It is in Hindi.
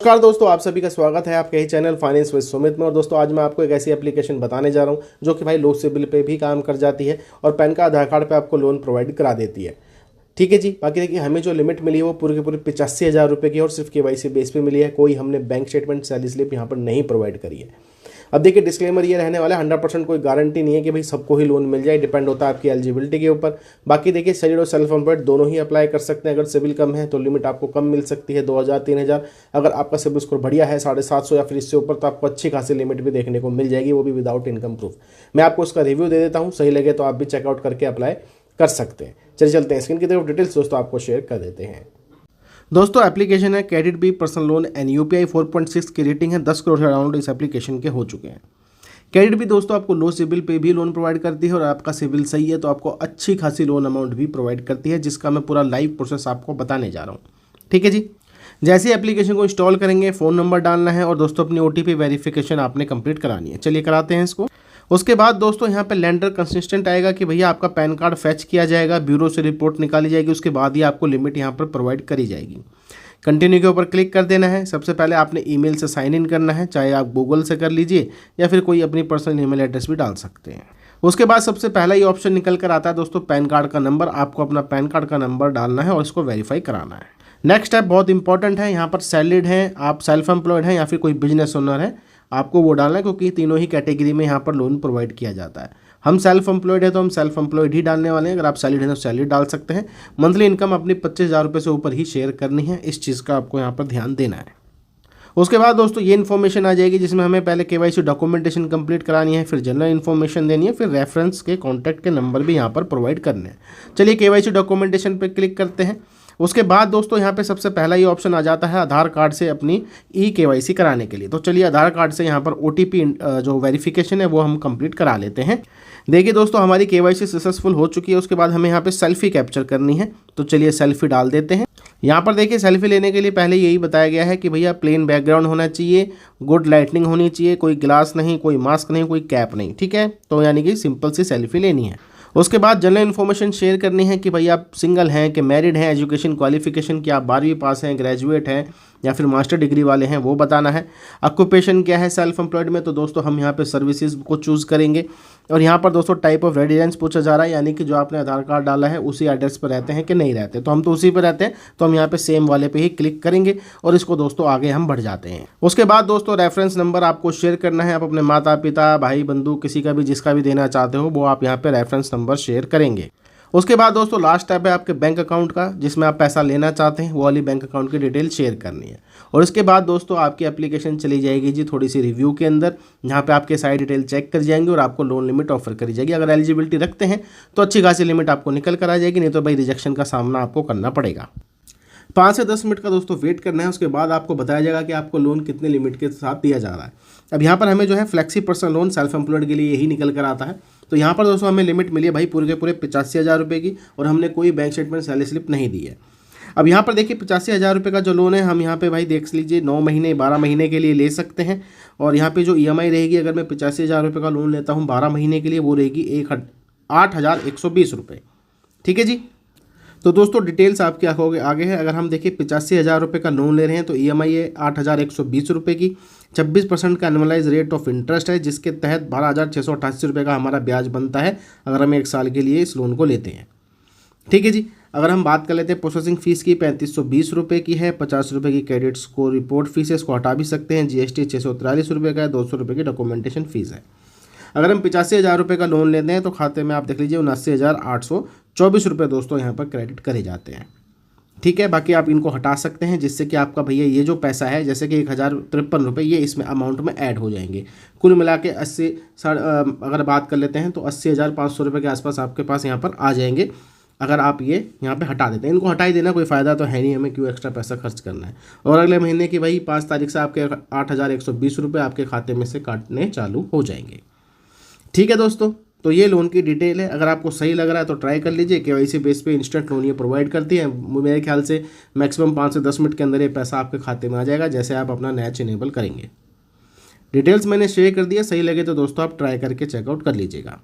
नमस्कार दोस्तों, आप सभी का स्वागत है आपके ही चैनल फाइनेंस विद सुमित में। और दोस्तों आज मैं आपको एक ऐसी एप्लीकेशन बताने जा रहा हूं जो कि भाई लो सिबिल पे भी काम कर जाती है और पैन का आधार कार्ड पे आपको लोन प्रोवाइड करा देती है। ठीक है जी। बाकी देखिए, हमें जो लिमिट मिली है वो पूरे के पूरे 85,000 रुपये की और सिर्फ केवाईसी बेस पे मिली है। कोई हमने बैंक स्टेटमेंट सैलरी स्लिप यहाँ पर नहीं प्रोवाइड करी है। अब देखिए, डिस्क्लेमर ये रहने वाला है, 100% कोई गारंटी नहीं है कि भाई सबको ही लोन मिल जाए, डिपेंड होता है आपकी एलिजिबिलिटी के ऊपर। बाकी देखिए, सैलरी और सेल्फ एम्प्लॉयड दोनों ही अप्लाई कर सकते हैं। अगर सिविल कम है तो लिमिट आपको कम मिल सकती है, 2,000 3,000। अगर आपका सिविल स्कोर बढ़िया है 750 या फिर इससे ऊपर, तो आपको अच्छी खासी लिमिट भी देखने को मिल जाएगी, वो भी विदाउट इनकम प्रूफ। मैं आपको उसका रिव्यू दे देता हूँ, सही लगे तो आप भी चेकआउट करके अप्लाई कर सकते हैं। चलिए चलते हैं, स्क्रीन की तरफ डिटेल्स दोस्तों आपको शेयर कर देते हैं। दोस्तों एप्लीकेशन है credit B personal loan and UPI 4.6 की रेटिंग है। 10 करोड़ से अराउंड इस एप्लीकेशन के हो चुके हैं। क्रेडिट भी दोस्तों आपको लो सिबिल पे भी लोन प्रोवाइड करती है और आपका सिबिल सही है तो आपको अच्छी खासी लोन अमाउंट भी प्रोवाइड करती है, जिसका मैं पूरा लाइव प्रोसेस आपको बताने जा रहा हूँ। ठीक है जी। जैसे ही एप्लीकेशन को इंस्टॉल करेंगे, फ़ोन नंबर डालना है और दोस्तों अपनी ओटीपी वेरिफिकेशन आपने कंप्लीट करानी है। चलिए कराते हैं इसको। उसके बाद दोस्तों यहाँ पे लैंडर कंसिस्टेंट आएगा कि भैया आपका पैन कार्ड फैच किया जाएगा, ब्यूरो से रिपोर्ट निकाली जाएगी, उसके बाद ही आपको लिमिट यहाँ पर प्रोवाइड करी जाएगी। कंटिन्यू के ऊपर क्लिक कर देना है। सबसे पहले आपने ईमेल से साइन इन करना है, चाहे आप गूगल से कर लीजिए या फिर कोई अपनी पर्सनल ईमेल एड्रेस भी डाल सकते हैं। उसके बाद सबसे पहला ही ऑप्शन निकल कर आता है दोस्तों पैन कार्ड का नंबर। आपको अपना पैन कार्ड का नंबर डालना है और इसको वेरीफाई कराना है। नेक्स्ट स्टेप बहुत इंपॉर्टेंट है, यहाँ पर सैलरीड है, आप सेल्फ एम्प्लॉयड हैं या फिर कोई बिजनेस ओनर है, आपको वो डालना है, क्योंकि तीनों ही कैटेगरी में यहाँ पर लोन प्रोवाइड किया जाता है। हम सेल्फ एम्प्लॉयड है तो हम सेल्फ एम्प्लॉयड ही डालने वाले हैं। अगर आप सैलरी है तो सैलरी डाल सकते हैं। मंथली इनकम अपनी 25,000 रुपये से ऊपर ही शेयर करनी है, इस चीज़ का आपको यहाँ पर ध्यान देना है। उसके बाद दोस्तों ये इन्फॉर्मेशन आ जाएगी जिसमें हमें पहले केवाईसी डॉक्यूमेंटेशन कंप्लीट करानी है, फिर जनरल इन्फॉर्मेशन देनी है, फिर रेफरेंस के कॉन्टैक्ट के नंबर भी यहाँ पर प्रोवाइड करने हैं। चलिए केवाईसी डॉक्यूमेंटेशन पर क्लिक करते हैं। उसके बाद दोस्तों यहाँ पे सबसे पहला ही ऑप्शन आ जाता है आधार कार्ड से अपनी केवाईसी कराने के लिए। तो चलिए आधार कार्ड से यहाँ पर ओटीपी जो वेरिफिकेशन है वो हम कंप्लीट करा लेते हैं। देखिए दोस्तों, हमारी केवाईसी सक्सेसफुल हो चुकी है। उसके बाद हमें यहाँ पे सेल्फी कैप्चर करनी है, तो चलिए सेल्फी डाल देते हैं। यहाँ पर देखिए, सेल्फी लेने के लिए पहले यही बताया गया है कि भैया प्लेन बैकग्राउंड होना चाहिए, गुड लाइटनिंग होनी चाहिए, कोई ग्लास नहीं, कोई मास्क नहीं, कोई कैप नहीं। ठीक है, तो यानी कि सिंपल सी सेल्फी लेनी है। उसके बाद जनरल इन्फॉर्मेशन शेयर करनी है कि भैया आप सिंगल हैं कि मैरिड हैं, एजुकेशन क्वालिफिकेशन कि आप 12वीं पास हैं, ग्रेजुएट हैं या फिर मास्टर डिग्री वाले हैं, वो बताना है। ऑक्यूपेशन क्या है सेल्फ एम्प्लॉयड में, तो दोस्तों हम यहाँ पे सर्विसेज को चूज़ करेंगे। और यहाँ पर दोस्तों टाइप ऑफ रेजिडेंस पूछा जा रहा है, यानी कि जो आपने आधार कार्ड डाला है उसी एड्रेस पर रहते हैं कि नहीं रहते। तो हम तो उसी पर रहते हैं, तो हम यहाँ पे सेम वाले पे ही क्लिक करेंगे और इसको दोस्तों आगे हम बढ़ जाते हैं। उसके बाद दोस्तों रेफरेंस नंबर आपको शेयर करना है। आप अपने माता पिता भाई बंधु किसी का भी जिसका भी देना चाहते हो वो आप यहाँ पे रेफरेंस नंबर शेयर करेंगे। उसके बाद दोस्तों लास्ट स्टेप है आपके बैंक अकाउंट का, जिसमें आप पैसा लेना चाहते हैं वो वाली बैंक अकाउंट की डिटेल शेयर करनी है। और इसके बाद दोस्तों आपकी एप्लीकेशन चली जाएगी जी थोड़ी सी रिव्यू के अंदर, जहाँ पे आपके सारी डिटेल चेक कर जाएंगे और आपको लोन लिमिट ऑफर करी जाएगी। अगर एलिजिबिलिटी रखते हैं तो अच्छी खासी लिमिट आपको निकल कर आ जाएगी, नहीं तो भाई रिजेक्शन का सामना आपको करना पड़ेगा। 5 से 10 मिनट का दोस्तों वेट करना है। उसके बाद आपको बताया जाएगा कि आपको लोन कितने लिमिट के साथ दिया जा रहा है। अब यहाँ पर हमें जो है flexi personal loan self employed के लिए यही निकल कर आता है। तो यहाँ पर दोस्तों हमें लिमिट मिली है भाई पूरे के पूरे 85,000 रुपये की और हमने कोई बैंक स्टेटमेंट सैलरी स्लिप नहीं दी है। अब यहाँ पर देखिए 85,000 रुपये का जो लोन है हम यहाँ पे भाई देख लीजिए 9 महीने 12 महीने के लिए ले सकते हैं। और यहाँ पे जो ईएमआई रहेगी, अगर मैं 85,000 रुपये का लोन लेता हूँ 12 महीने के लिए, वो रहेगी 8,120 रुपये। ठीक है जी। तो दोस्तों डिटेल्स आपके आगे है। अगर हम देखिए 85,000 रुपये का लोन ले रहे हैं तो ईएमआई है 8,120 रुपये की, 26% का एनुअलाइज रेट ऑफ इंटरेस्ट है, जिसके तहत 12,688 रुपये का हमारा ब्याज बनता है अगर हम 1 साल के लिए इस लोन को लेते हैं। ठीक है जी। अगर हम बात कर लेते हैं प्रोसेसिंग फ़ीस की, 3520 रुपये की है, 50 रुपये की क्रेडिट स्कोर रिपोर्ट फीस है, इसको हटा भी सकते हैं। जीएसटी 643 रुपये का है, 200 रुपये की डॉक्यूमेंटेशन फ़ीस है। अगर हम 85,000 रुपये का लोन लेते हैं तो खाते में आप देख लीजिए 79,824 रुपये दोस्तों यहाँ पर क्रेडिट करे जाते हैं। ठीक है, बाकी आप इनको हटा सकते हैं जिससे कि आपका भैया ये जो पैसा है जैसे कि 1,053 रुपये ये इसमें अमाउंट में ऐड हो जाएंगे। कुल मिला के 80 अगर बात कर लेते हैं तो 80,500 रुपये के आसपास आपके पास यहाँ पर आ जाएंगे अगर आप ये यहाँ पे हटा देते हैं। इनको हटा ही देना, कोई फ़ायदा तो है नहीं, हमें क्यों एक्स्ट्रा पैसा खर्च करना है। और अगले महीने की भाई 5 तारीख से आपके 8,120 रुपये आपके खाते में से काटने चालू हो जाएंगे। ठीक है दोस्तों, तो ये लोन की डिटेल है। अगर आपको सही लग रहा है तो ट्राई कर लीजिए। केवाईसी बेस पे इंस्टेंट लोन ये प्रोवाइड करती है। मेरे ख्याल से मैक्सिमम 5 से 10 मिनट के अंदर ये पैसा आपके खाते में आ जाएगा जैसे आप अपना नैच इनेबल करेंगे। डिटेल्स मैंने शेयर कर दिया, सही लगे तो दोस्तों आप ट्राई करके चेकआउट कर लीजिएगा।